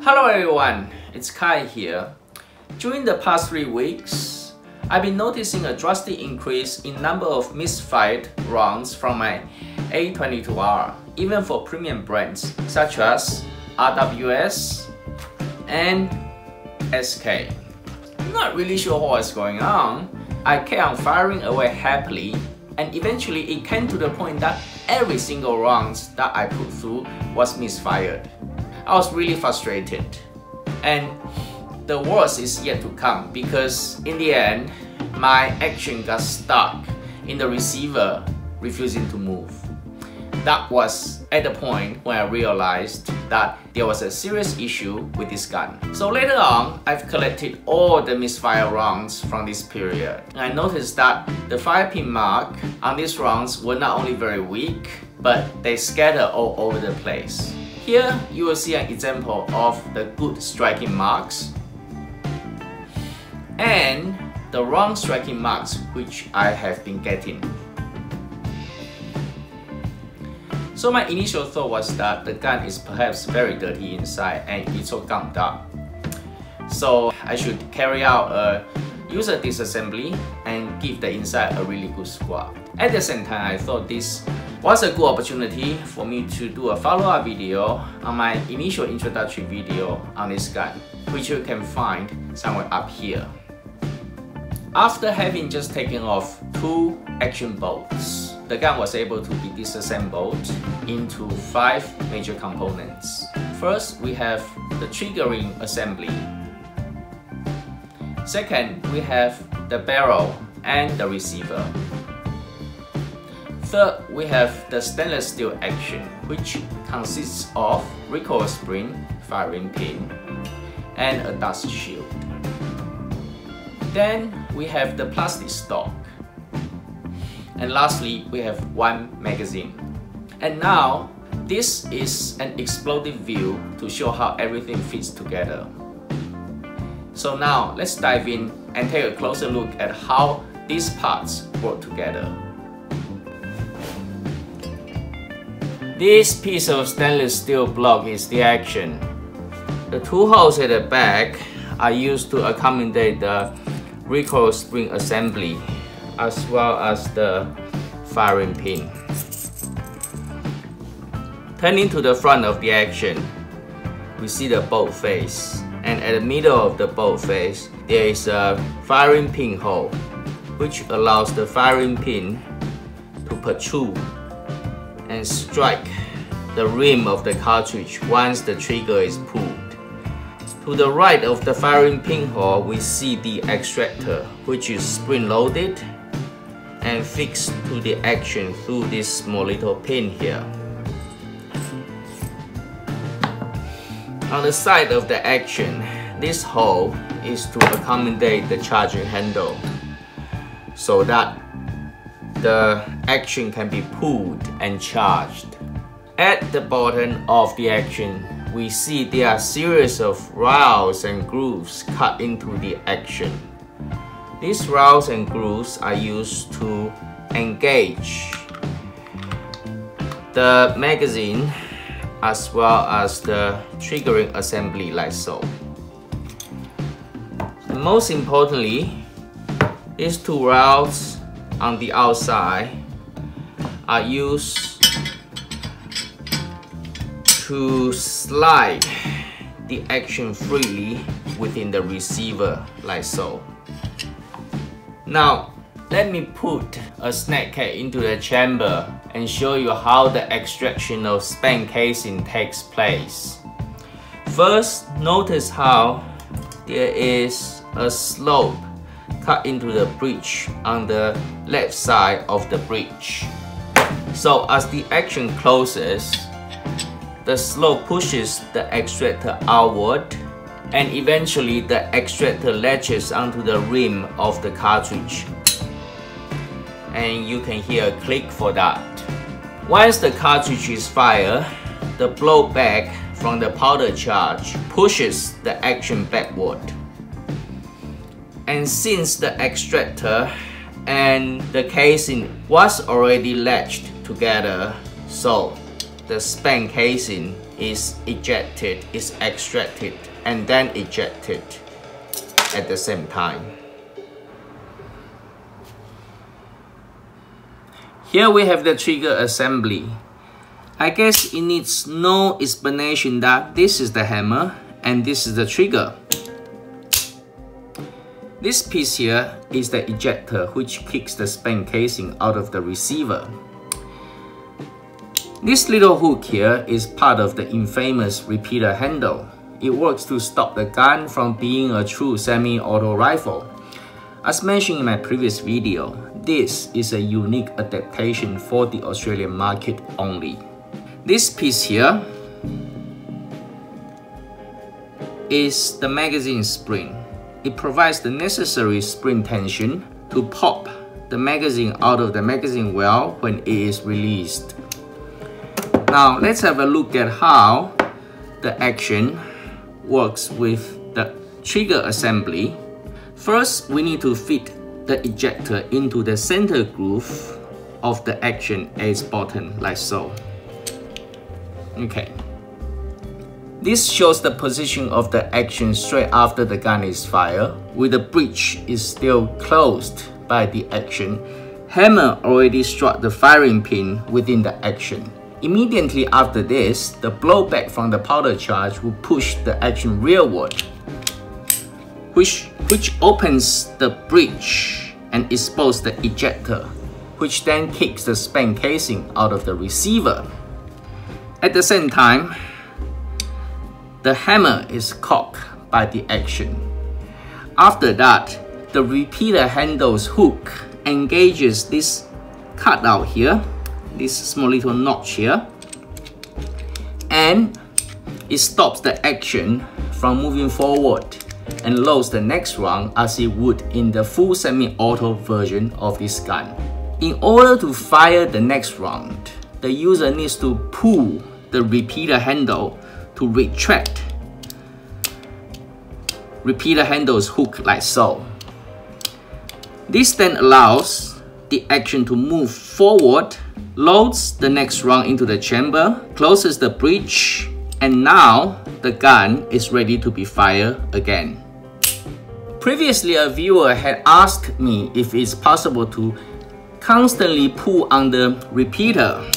Hello everyone, it's Kai here. During the past 3 weeks, I've been noticing a drastic increase in number of misfired rounds from my A22R, even for premium brands such as RWS and SK. Not really sure what was going on. I kept on firing away happily, and eventually it came to the point that every single round that I put through was misfired. I was really frustrated, and the worst is yet to come because in the end, my action got stuck in the receiver, refusing to move. That was at the point when I realized that there was a serious issue with this gun. So later on, I've collected all the misfire rounds from this period. And I noticed that the fire pin mark on these rounds were not only very weak, but they scatter all over the place. Here, you will see an example of the good striking marks and the wrong striking marks which I have been getting. So my initial thought was that the gun is perhaps very dirty inside and it's all gummed up. So I should carry out a user disassembly and give the inside a really good scrub. At the same time, I thought this was a good opportunity for me to do a follow-up video on my initial introductory video on this gun, which you can find somewhere up here. After having just taken off 2 action bolts, the gun was able to be disassembled into 5 major components. First, we have the triggering assembly. Second, we have the barrel and the receiver. Third, we have the stainless steel action, which consists of recoil spring, firing pin, and a dust shield. Then we have the plastic stock. And lastly, we have 1 magazine. And now, this is an explosive view to show how everything fits together. So now, let's dive in and take a closer look at how these parts work together. This piece of stainless steel block is the action. The 2 holes at the back are used to accommodate the recoil spring assembly as well as the firing pin. Turning to the front of the action, we see the bolt face, and at the middle of the bolt face there is a firing pin hole which allows the firing pin to protrude and strike the rim of the cartridge once the trigger is pulled. To the right of the firing pin hole, we see the extractor, which is spring-loaded and fixed to the action through this small little pin here. On the side of the action, this hole is to accommodate the charging handle so that the action can be pulled and charged. At the bottom of the action, we see there are a series of rowels and grooves cut into the action. These rowels and grooves are used to engage the magazine as well as the triggering assembly like so. And most importantly, these 2 rowels on the outside are used to slide the action freely within the receiver like so. Now, let me put a snap cat into the chamber and show you how the extraction of span casing takes place. First, notice how there is a slope cut into the breech on the left side of the breech. So as the action closes, the slope pushes the extractor outward, and eventually the extractor latches onto the rim of the cartridge. And you can hear a click for that. Once the cartridge is fired, the blowback from the powder charge pushes the action backward. And since the extractor and the casing was already latched together, so the span casing is ejected, is extracted, and then ejected at the same time. Here we have the trigger assembly. I guess it needs no explanation that this is the hammer and this is the trigger. This piece here is the ejector, which kicks the spent casing out of the receiver. This little hook here is part of the infamous repeater handle. It works to stop the gun from being a true semi-auto rifle. As mentioned in my previous video, this is a unique adaptation for the Australian market only. This piece here is the magazine spring. It provides the necessary spring tension to pop the magazine out of the magazine well when it is released. Now let's have a look at how the action works with the trigger assembly. First, we need to fit the ejector into the center groove of the action ace button, like so. Okay. This shows the position of the action straight after the gun is fired, with the breech is still closed by the action. Hammer already struck the firing pin within the action. Immediately after this, the blowback from the powder charge will push the action rearward, which opens the breech and exposes the ejector, which then kicks the spent casing out of the receiver. At the same time, the hammer is cocked by the action. After that, the repeater handle's hook engages this cutout here, this small little notch here, and it stops the action from moving forward and loads the next round as it would in the full semi-auto version of this gun. In order to fire the next round, the user needs to pull the repeater handle to retract repeater handle's hook, like so. This then allows the action to move forward, loads the next round into the chamber, closes the breech, and now the gun is ready to be fired again. Previously, a viewer had asked me if it's possible to constantly pull on the repeater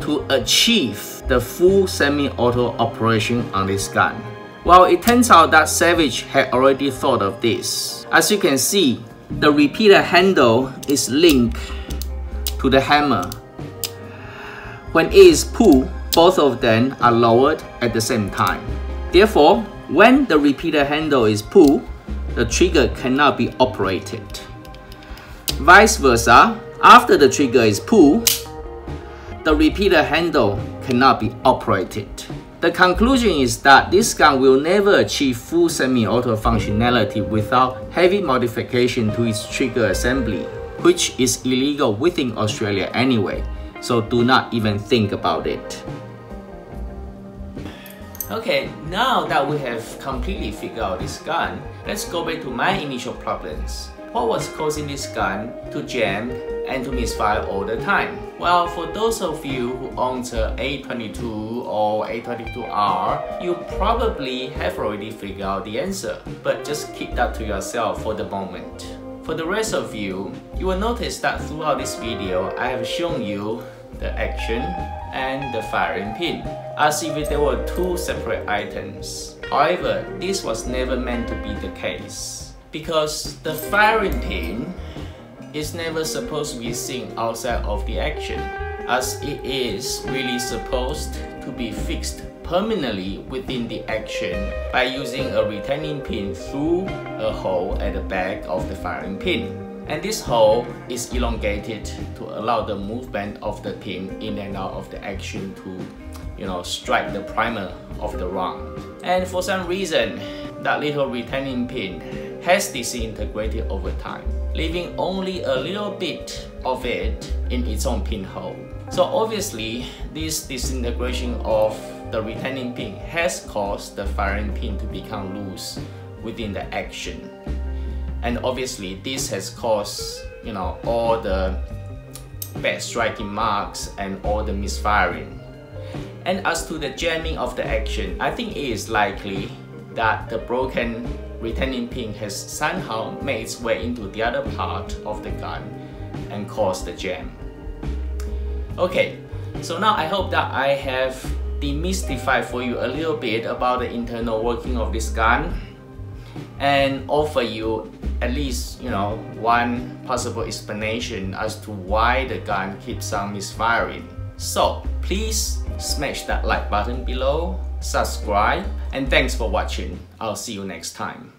to achieve the full semi-auto operation on this gun. Well, it turns out that Savage had already thought of this. As you can see, the repeater handle is linked to the hammer. When it is pulled, both of them are lowered at the same time. Therefore, when the repeater handle is pulled, the trigger cannot be operated. Vice versa, after the trigger is pulled, the repeater handle cannot be operated. The conclusion is that this gun will never achieve full semi-auto functionality without heavy modification to its trigger assembly, which is illegal within Australia anyway, so do not even think about it. Okay, now that we have completely figured out this gun, let's go back to my initial problems. What was causing this gun to jam and to misfire all the time? Well, for those of you who own a A22 or A22R, you probably have already figured out the answer, but just keep that to yourself for the moment. For the rest of you, you will notice that throughout this video, I have shown you the action and the firing pin, as if there were two separate items. However, this was never meant to be the case, because the firing pin is never supposed to be seen outside of the action, as it is really supposed to be fixed permanently within the action by using a retaining pin through a hole at the back of the firing pin. And this hole is elongated to allow the movement of the pin in and out of the action to, strike the primer of the round. And for some reason, that little retaining pin has disintegrated over time, leaving only a little bit of it in its own pinhole. So obviously, this disintegration of the retaining pin has caused the firing pin to become loose within the action. And obviously, this has caused, all the bad striking marks and all the misfiring. And as to the jamming of the action, I think it is likely that the broken retaining pin has somehow made its way into the other part of the gun and caused the jam. Okay, so now I hope that I have demystified for you a little bit about the internal working of this gun and offer you at least, one possible explanation as to why the gun keeps on misfiring. So please smash that like button below, subscribe, and thanks for watching. I'll see you next time.